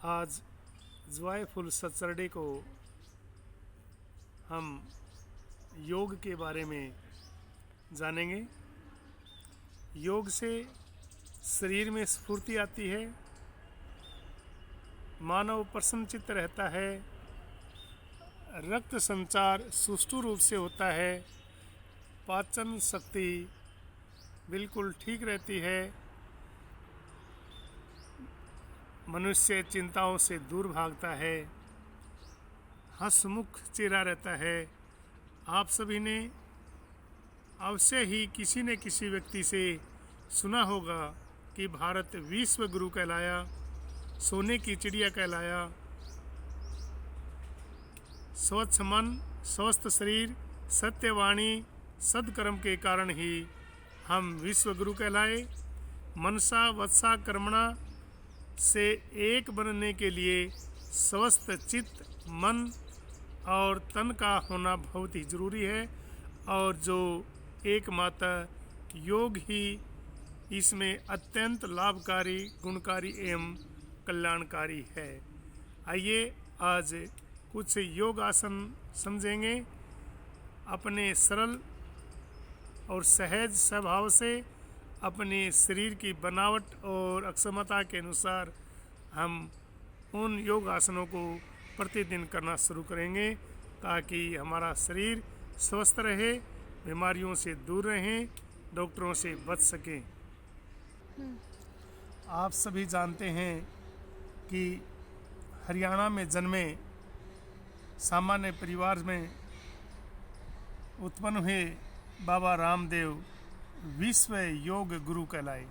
आज joyful Saturday को हम योग के बारे में जानेंगे। योग से शरीर में स्फूर्ति आती है, मानव प्रसन्नचित्त रहता है, रक्त संचार सुष्ठु रूप से होता है, पाचन शक्ति बिल्कुल ठीक रहती है, मनुष्य चिंताओं से दूर भागता है, हंसमुख चेहरा रहता है। आप सभी ने अवश्य ही किसी न किसी व्यक्ति से सुना होगा कि भारत विश्व गुरु कहलाया, सोने की चिड़िया कहलाया। स्वच्छ मन, स्वस्थ शरीर, सत्यवाणी, सद्कर्म के कारण ही हम विश्व गुरु कहलाए। मनसा वत्सा कर्मणा से एक बनने के लिए स्वस्थ चित्त, मन और तन का होना बहुत ही जरूरी है, और जो एकमात्र योग ही इसमें अत्यंत लाभकारी, गुणकारी एवं कल्याणकारी है। आइए आज कुछ योग आसन समझेंगे। अपने सरल और सहज स्वभाव से अपने शरीर की बनावट और अक्षमता के अनुसार हम उन योग आसनों को प्रतिदिन करना शुरू करेंगे, ताकि हमारा शरीर स्वस्थ रहे, बीमारियों से दूर रहें, डॉक्टरों से बच सकें। आप सभी जानते हैं कि हरियाणा में जन्मे सामान्य परिवार में उत्पन्न हुए बाबा रामदेव विश्व योग गुरु कहलाए।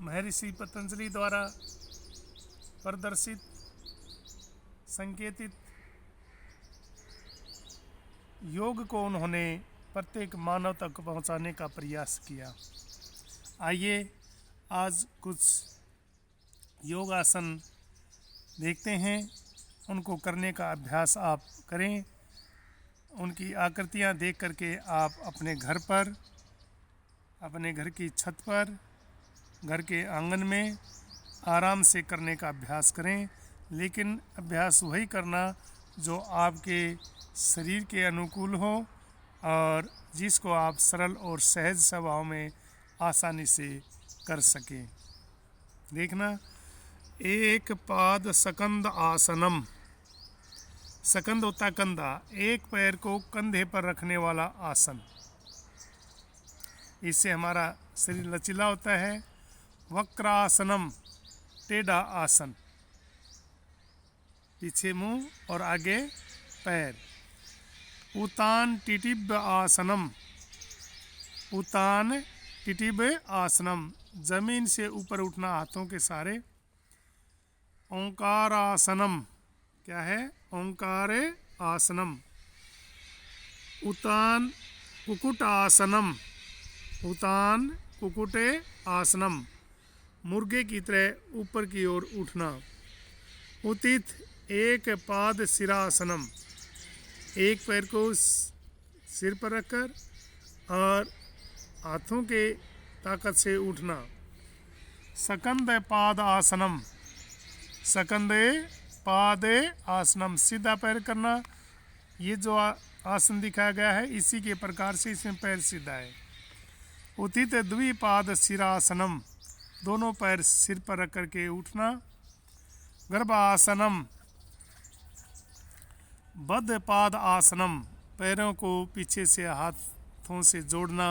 महर्षि पतंजलि द्वारा प्रदर्शित, संकेतित योग को उन्होंने प्रत्येक मानव तक पहुंचाने का प्रयास किया। आइए आज कुछ योग आसन देखते हैं, उनको करने का अभ्यास आप करें। उनकी आकृतियां देख करके आप अपने घर पर, अपने घर की छत पर, घर के आंगन में आराम से करने का अभ्यास करें, लेकिन अभ्यास वही करना जो आपके शरीर के अनुकूल हो और जिसको आप सरल और सहज स्वभाव में आसानी से कर सकें। देखना, एक पाद सकंद आसनम। सकंद होता कंधा, एक पैर को कंधे पर रखने वाला आसन। इससे हमारा शरीर लचीला होता है। वक्रासनम, टेढ़ा आसन, पीछे मुंह और आगे पैर। उतान टिटिब आसनम। उतान टिटिब आसनम, जमीन से ऊपर उठना हाथों के सहारे। ओंकारासनम, क्या है? ओंकार आसनम। उतान कुकुट आसनम। उतान कुकुट आसनम, मुर्गे की तरह ऊपर की ओर उठना। उतित एक पाद सिरासनम, एक पैर को सिर पर रखकर और हाथों के ताकत से उठना। सकंद पाद आसनम। सकंद पाद आसनम, सीधा पैर करना। ये जो आसन दिखाया गया है, इसी के प्रकार से इसमें पैर सीधा है। उतित द्विपाद सिरासनम, दोनों पैर सिर पर रख करके उठना। गर्भासनम। बद्ध पाद आसनम, पैरों को पीछे से हाथों से जोड़ना।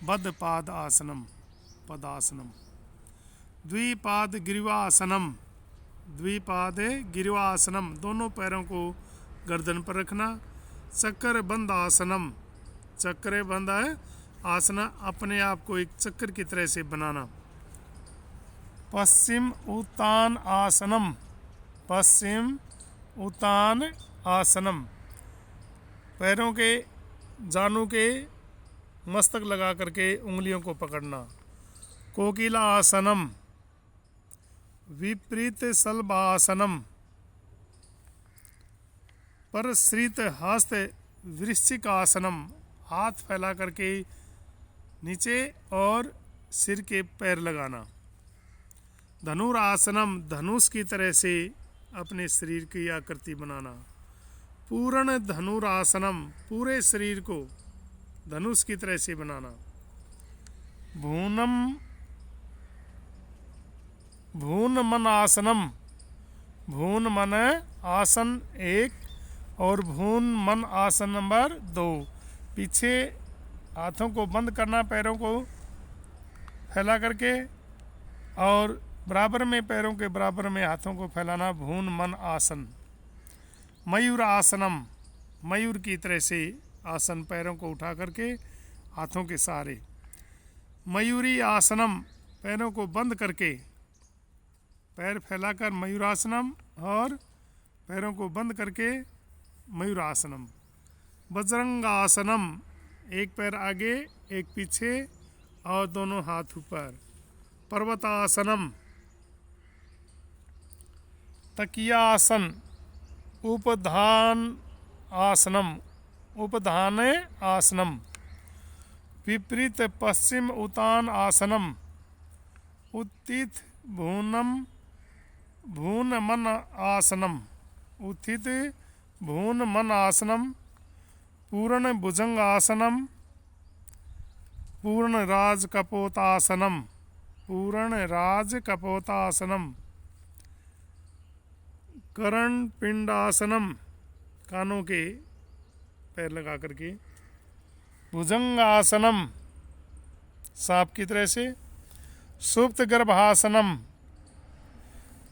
बद्ध पाद आसनम, पदासनम। द्विपाद गिरिवासनम। द्विपाद गिरिवासनम, दोनों पैरों को गर्दन पर रखना। चक्र बंद आसनम। चक्र बंद आसन, अपने आप को एक चक्कर की तरह से बनाना। पश्चिम उत्तान आसनम। पश्चिम उत्तान आसनम, पैरों के जानू के मस्तक लगा करके उंगलियों को पकड़ना। कोकिला आसनम। विपरीत सल्बासनम, परश्रित हस्त वृश्चिक आसनम, हाथ फैला करके नीचे और सिर के पैर लगाना। धनुरासनम, धनुष की तरह से अपने शरीर की आकृति बनाना। पूर्ण धनुरासनम, पूरे शरीर को धनुष की तरह से बनाना। भून मन आसनम, भून मन आसन 1 और भून मन आसन नंबर 2। पीछे हाथों को बंद करना, पैरों को फैला करके, और बराबर में पैरों के बराबर में हाथों को फैलाना, भून मन आसन। मयूर आसनम, मयूर की तरह से आसन, पैरों को उठा करके हाथों के सहारे। मयूरी आसनम, पैरों को बंद करके, पैर फैलाकर मयूरासनम, और पैरों को बंद करके मयूरासनम। वज्रंगासनम, एक पैर आगे एक पीछे और दोनों हाथ ऊपर। पर्वतासनम। तकियासन। उपधान आसनम, उपधान आसनम। विपरीत पश्चिम उतान आसनम। उत्थित भून मन आसनम, उत्थित भून मन आसनम। पूर्ण भुजंग आसनम। पूर्ण राज कपोतासनम, पूर्ण राज कपोतासनम। करण पिंडासनम, कानों के पैर लगा करके। भुजंगासनम, सांप की तरह से। सुप्त गर्भासनम।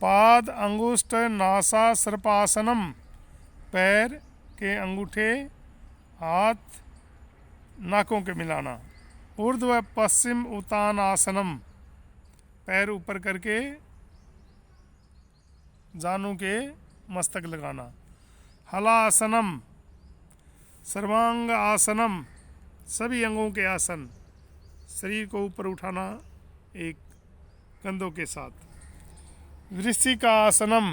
पाद अंगुष्ठ नासा सर्पासनम, पैर के अंगूठे हाथ नाकों के मिलाना। ऊर्ध्व पश्चिम उतान आसनम, पैर ऊपर करके जानू के मस्तक लगाना। हलासनम। सर्वांग आसनम, सभी अंगों के आसन, शरीर को ऊपर उठाना एक कंधों के साथ। वृश्चिकासनम।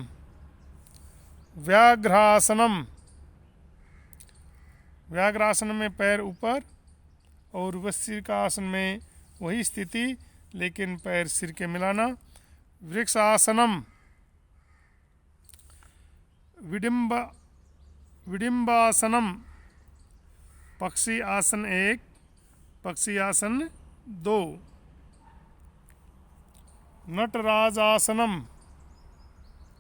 व्याघ्रासनम, व्याघ्रासन में पैर ऊपर, और वृश्चिकासन में वही स्थिति लेकिन पैर सिर के मिलाना। वृक्षासनम। विडिम्बासनम, पक्षी आसन 1, पक्षी आसन 2। नटराजासनम,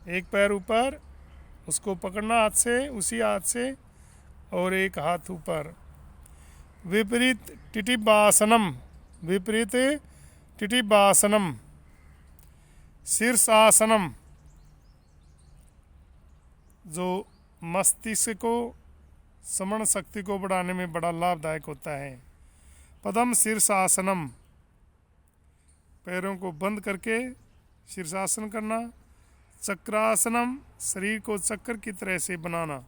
एक पैर ऊपर, उसको पकड़ना हाथ से, उसी हाथ से, और एक हाथ ऊपर। विपरीत टिटिबासनम, विपरीत टिटिबासनम। शीर्षासनम, जो मस्तिष्क को, स्मरण शक्ति को बढ़ाने में बड़ा लाभदायक होता है। पद्म शीर्षासनम, पैरों को बंद करके शीर्षासन करना। चक्रासनम, शरीर को चक्र की तरह से बनाना।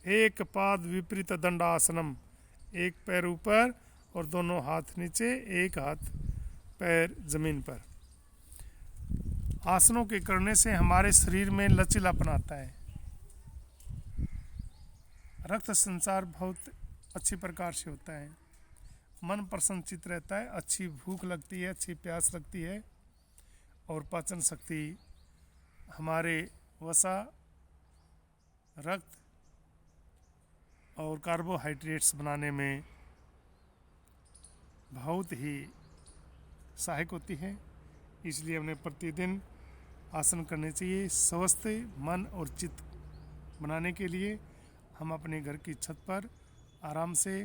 एक पाद विपरीत दंडासनम, एक पैर ऊपर और दोनों हाथ नीचे, एक हाथ पैर जमीन पर। आसनों के करने से हमारे शरीर में लचीलापन आता है, रक्त संचार बहुत अच्छी प्रकार से होता है, मन प्रसन्नचित रहता है, अच्छी भूख लगती है, अच्छी प्यास लगती है, और पाचन शक्ति हमारे वसा, रक्त और कार्बोहाइड्रेट्स बनाने में बहुत ही सहायक होती है। इसलिए हमें प्रतिदिन आसन करने चाहिए। स्वस्थ मन और चित्त बनाने के लिए हम अपने घर की छत पर आराम से,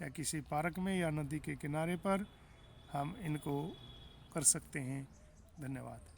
या किसी पार्क में, या नदी के किनारे पर हम इनको कर सकते हैं। धन्यवाद।